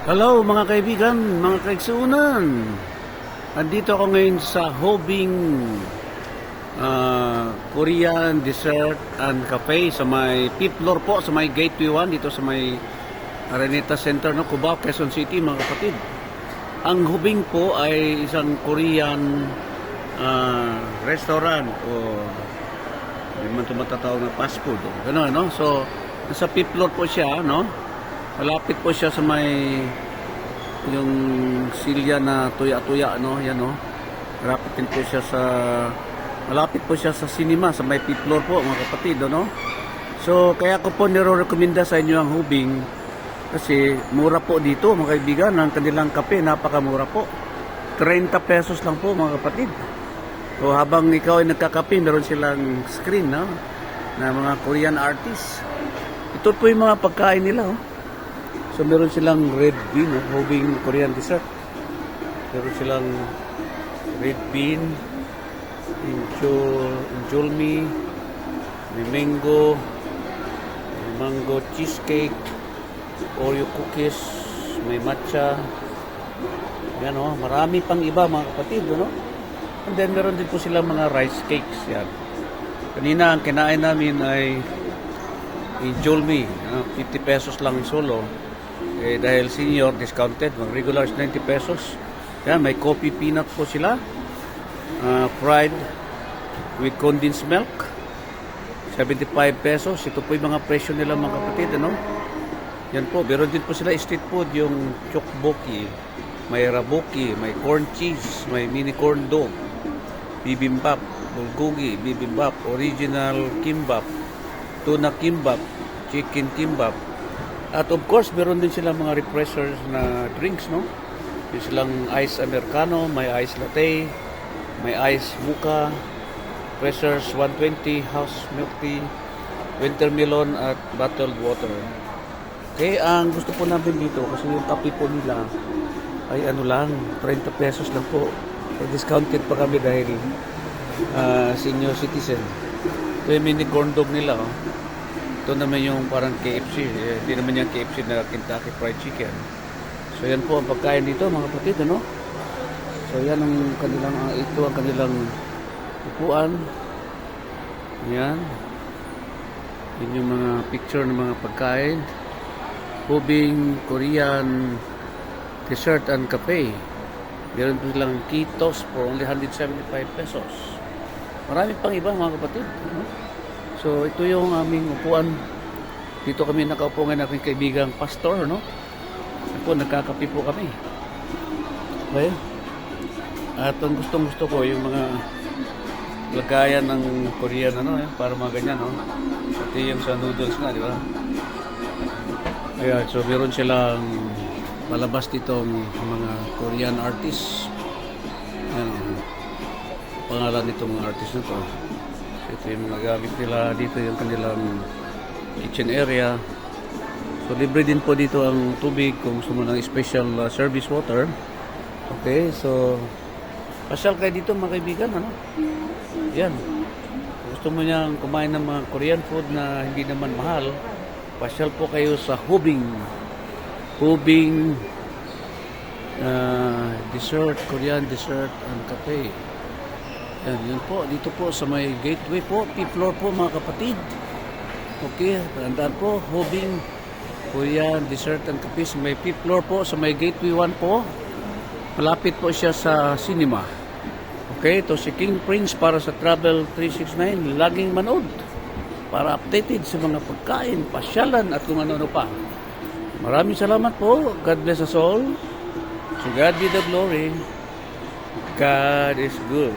Hello mga kaibigan, mga kaigsuunan. Andito ako ngayon sa Hobing Korean Dessert and Cafe sa may 5th floor po, sa may Gateway 1 dito sa may Araneta Center, no, Cubao, Quezon City, mga kapatid. Ang Hobing po ay isang Korean restaurant o hindi man ito matatawag na fast food. Gano'n, no? So, nasa 5th floor po siya, no? Malapit po siya sa may yung silya na tuya-tuya, no? Yan, no? Malapit po siya sa cinema, sa may 5th floor po, mga kapatid, no? So, kaya ko po nire-recommenda sa inyo ang Hobing kasi mura po dito, mga kaibigan. Ang kanilang kape, napakamura po. 30 pesos lang po, mga kapatid. So, habang ikaw ay nagkakape, meron silang screen, no? Na mga Korean artists. Ito po yung mga pagkain nila, oh. So, meron silang red bean, no? Hobing Korean dessert. Meron silang red bean, injolmi, may mango cheesecake, Oreo cookies, may matcha. Yan, oh, marami pang iba, mga kapatid, no? And then, meron din po silang mga rice cakes, yan. Kanina, ang kinain namin ay injolmi, 50 pesos lang solo. Dahil senior, discounted, mag regular is 90 pesos. Yan, may coffee peanut po sila. Fried with condensed milk. 75 pesos. Ito po yung mga presyo nila, mga kapatid, ano? Yan po, meron din po sila street food, yung chokboki, may raboki, may corn cheese, may mini corn dog, bibimbap, bulgogi, bibimbap, original kimbap, tuna kimbap, chicken kimbap. At of course, meron din silang mga refreshers na drinks, no? May silang ice americano, may ice latte, may ice mocha, refreshers 120, house milk tea, winter melon at bottled water. Okay, ang gusto po namin dito, kasi yung kape po nila ay ano lang, 30 pesos lang po. So, discounted pa kami dahil senior citizen. Ito yung mini corn dog nila, oh. Ito naman yung parang KFC. Hindi naman yung KFC na Kentucky Fried Chicken. So yan po ang pagkain dito, mga kapatid, ano? So yan ang kanilang, ito ang kanilang upuan. Yan. Yan yung mga picture ng mga pagkain. Hobing Korean Dessert and Cafe. Meron po silang Kitos for only 175 pesos. Marami pang iba, mga kapatid, ano? So, ito yung aming upuan. Dito kami nakaupo ngayon, aking kaibigang pastor, no? Ito, nagkakape po kami. Okay? At ang gustong-gusto ko, yung mga lagayan ng Korean, ano, para mga ganyan, no? Ito yung sa noodles nga, di ba? Ayan, so meron silang malabas ditong mga Korean artists. Ayan, pangalan nitong mga artist na to. Ito yung mga gamit nila dito, yung kanilang kitchen area. So libre din po dito ang tubig kung gusto mo ng special service water. Okay, so pasyal kayo dito, mga kaibigan, ano? Yan. Kung gusto mo niyang kumain ng mga Korean food na hindi naman mahal, pasyal po kayo sa Hobing Dessert, Korean Dessert and Cafe. Yan, yun po, dito po sa may gateway po, 5th floor po, mga kapatid. Okay, tandaan po, Hobing Korean Dessert and Cafe sa may 5th floor po, sa may gateway 1 po. Malapit po siya sa cinema. Okay, ito si King Prince para sa Travel 369, laging manood para updated sa mga pagkain, pasyalan at kung ano-ano pa. Maraming salamat po. God bless us all. To God be the glory. God is good.